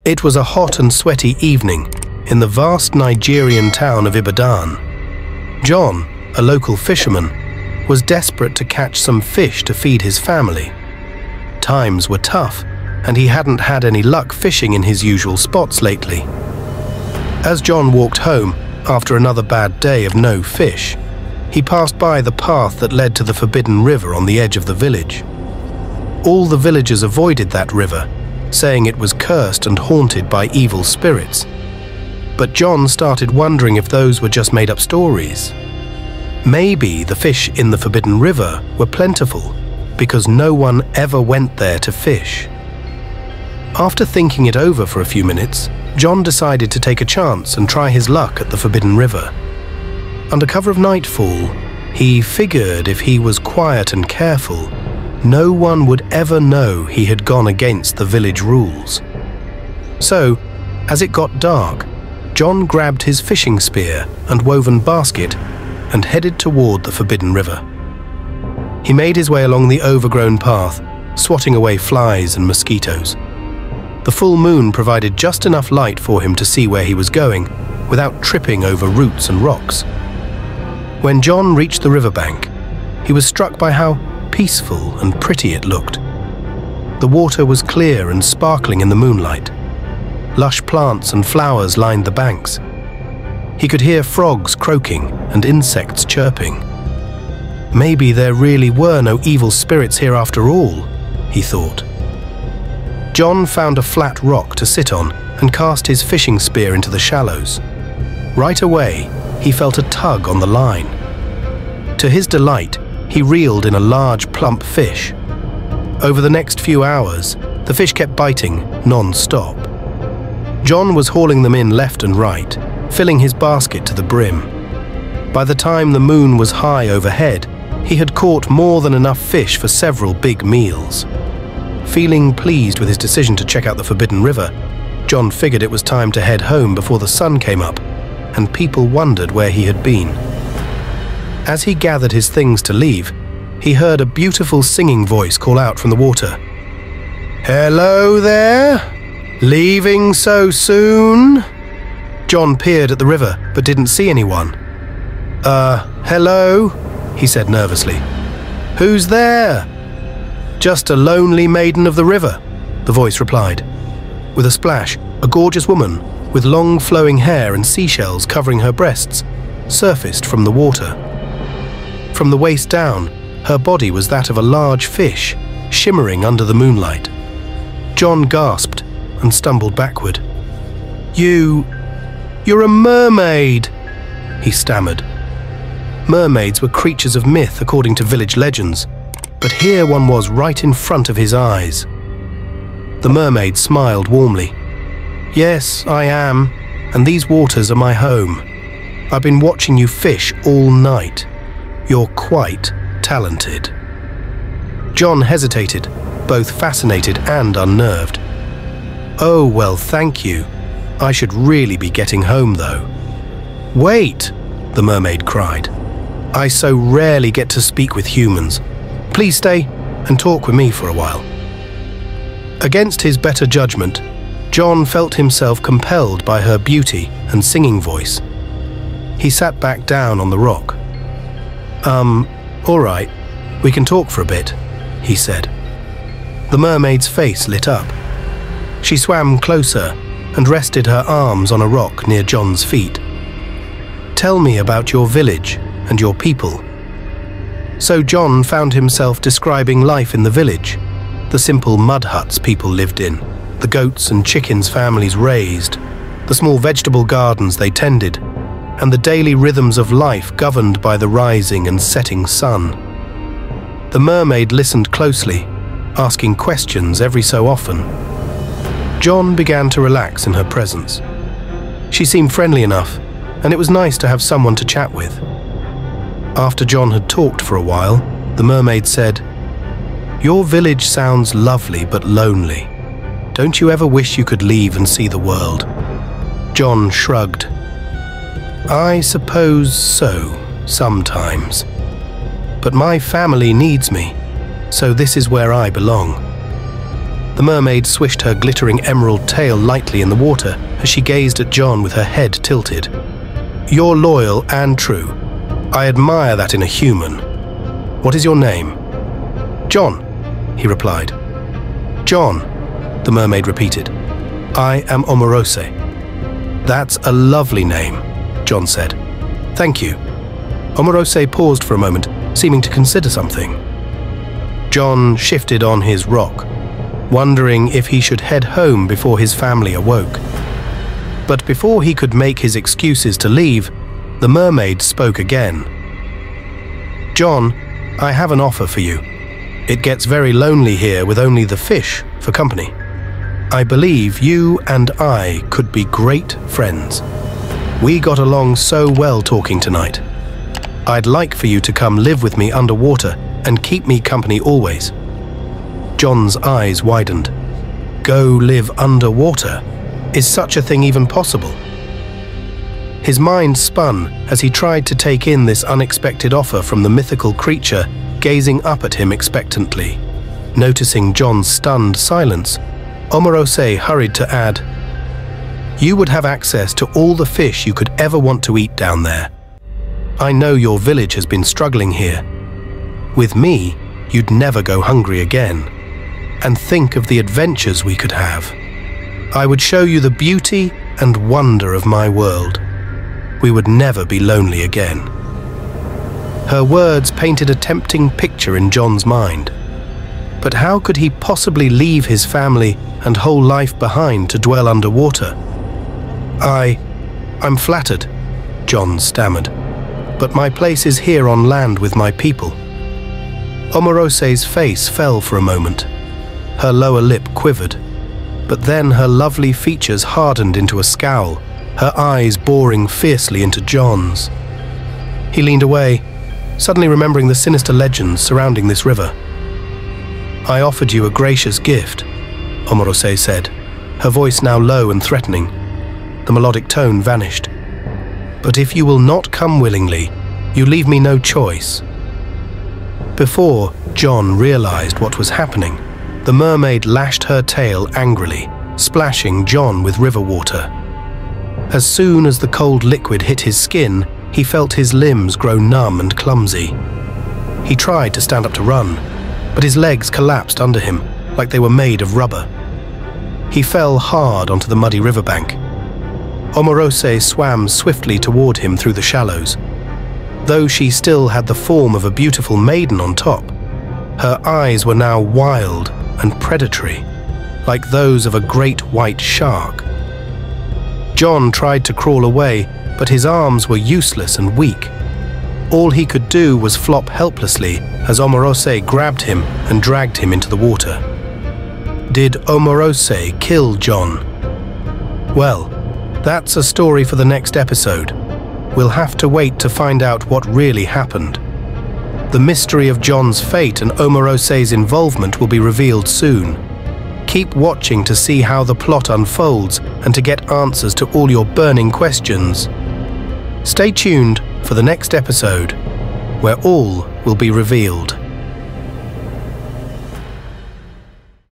It was a hot and sweaty evening in the vast Nigerian town of Ibadan. John, a local fisherman, was desperate to catch some fish to feed his family. Times were tough, and he hadn't had any luck fishing in his usual spots lately. As John walked home after another bad day of no fish, he passed by the path that led to the forbidden river on the edge of the village. All the villagers avoided that river, saying it was cursed and haunted by evil spirits. But John started wondering if those were just made-up stories. Maybe the fish in the forbidden river were plentiful because no one ever went there to fish. After thinking it over for a few minutes, John decided to take a chance and try his luck at the forbidden river. Under cover of nightfall, he figured if he was quiet and careful, no one would ever know he had gone against the village rules. So, as it got dark, John grabbed his fishing spear and woven basket and headed toward the forbidden river. He made his way along the overgrown path, swatting away flies and mosquitoes. The full moon provided just enough light for him to see where he was going without tripping over roots and rocks. When John reached the riverbank, he was struck by how peaceful and pretty it looked. The water was clear and sparkling in the moonlight. Lush plants and flowers lined the banks. He could hear frogs croaking and insects chirping. Maybe there really were no evil spirits here after all, he thought. John found a flat rock to sit on and cast his fishing spear into the shallows. Right away, he felt a tug on the line. To his delight, he reeled in a large, plump fish. Over the next few hours, the fish kept biting non-stop. John was hauling them in left and right, filling his basket to the brim. By the time the moon was high overhead, he had caught more than enough fish for several big meals. Feeling pleased with his decision to check out the forbidden river, John figured it was time to head home before the sun came up, and people wondered where he had been. As he gathered his things to leave, he heard a beautiful singing voice call out from the water. "Hello there? Leaving so soon?" John peered at the river, but didn't see anyone. Hello?" he said nervously. "Who's there?" "Just a lonely maiden of the river," the voice replied. With a splash, a gorgeous woman, with long flowing hair and seashells covering her breasts, surfaced from the water. From the waist down, her body was that of a large fish, shimmering under the moonlight. John gasped and stumbled backward. You're a mermaid," he stammered. Mermaids were creatures of myth according to village legends, but here one was right in front of his eyes. The mermaid smiled warmly. "Yes, I am, and these waters are my home. I've been watching you fish all night. You're quite talented." John hesitated, both fascinated and unnerved. "Oh, well, thank you. I should really be getting home, though." "Wait," the mermaid cried. "I so rarely get to speak with humans. Please stay and talk with me for a while." Against his better judgment, John felt himself compelled by her beauty and singing voice. He sat back down on the rock. All right, we can talk for a bit," he said. The mermaid's face lit up. She swam closer and rested her arms on a rock near John's feet. "Tell me about your village and your people." So John found himself describing life in the village, the simple mud huts people lived in, the goats and chickens families raised, the small vegetable gardens they tended, and the daily rhythms of life governed by the rising and setting sun. The mermaid listened closely, asking questions every so often. John began to relax in her presence. She seemed friendly enough, and it was nice to have someone to chat with. After John had talked for a while, the mermaid said, "Your village sounds lovely but lonely. Don't you ever wish you could leave and see the world?" John shrugged. "I suppose so, sometimes. But my family needs me, so this is where I belong." The mermaid swished her glittering emerald tail lightly in the water as she gazed at John with her head tilted. "You're loyal and true. I admire that in a human. What is your name?" "John," he replied. "John," the mermaid repeated. "I am Omorosé." "That's a lovely name," John said. "Thank you." Omorosé paused for a moment, seeming to consider something. John shifted on his rock, wondering if he should head home before his family awoke. But before he could make his excuses to leave, the mermaid spoke again. "John, I have an offer for you. It gets very lonely here with only the fish for company. I believe you and I could be great friends. We got along so well talking tonight. I'd like for you to come live with me underwater and keep me company always." John's eyes widened. Go live underwater? Is such a thing even possible? His mind spun as he tried to take in this unexpected offer from the mythical creature gazing up at him expectantly. Noticing John's stunned silence, Omorosé hurried to add, "You would have access to all the fish you could ever want to eat down there. I know your village has been struggling here. With me, you'd never go hungry again. And think of the adventures we could have. I would show you the beauty and wonder of my world. We would never be lonely again." Her words painted a tempting picture in John's mind. But how could he possibly leave his family and whole life behind to dwell underwater? I'm flattered," John stammered, "but my place is here on land with my people." Omorósé's face fell for a moment. Her lower lip quivered, but then her lovely features hardened into a scowl, her eyes boring fiercely into John's. He leaned away, suddenly remembering the sinister legends surrounding this river. "I offered you a gracious gift," Omorosé said, her voice now low and threatening. The melodic tone vanished. "But if you will not come willingly, you leave me no choice." Before John realized what was happening, the mermaid lashed her tail angrily, splashing John with river water. As soon as the cold liquid hit his skin, he felt his limbs grow numb and clumsy. He tried to stand up to run, but his legs collapsed under him like they were made of rubber. He fell hard onto the muddy riverbank. Omorosé swam swiftly toward him through the shallows. Though she still had the form of a beautiful maiden on top, her eyes were now wild and predatory, like those of a great white shark. John tried to crawl away, but his arms were useless and weak. All he could do was flop helplessly as Omorosé grabbed him and dragged him into the water. Did Omorosé kill John? Well, that's a story for the next episode. We'll have to wait to find out what really happened. The mystery of John's fate and Omorósé's involvement will be revealed soon. Keep watching to see how the plot unfolds and to get answers to all your burning questions. Stay tuned for the next episode, where all will be revealed.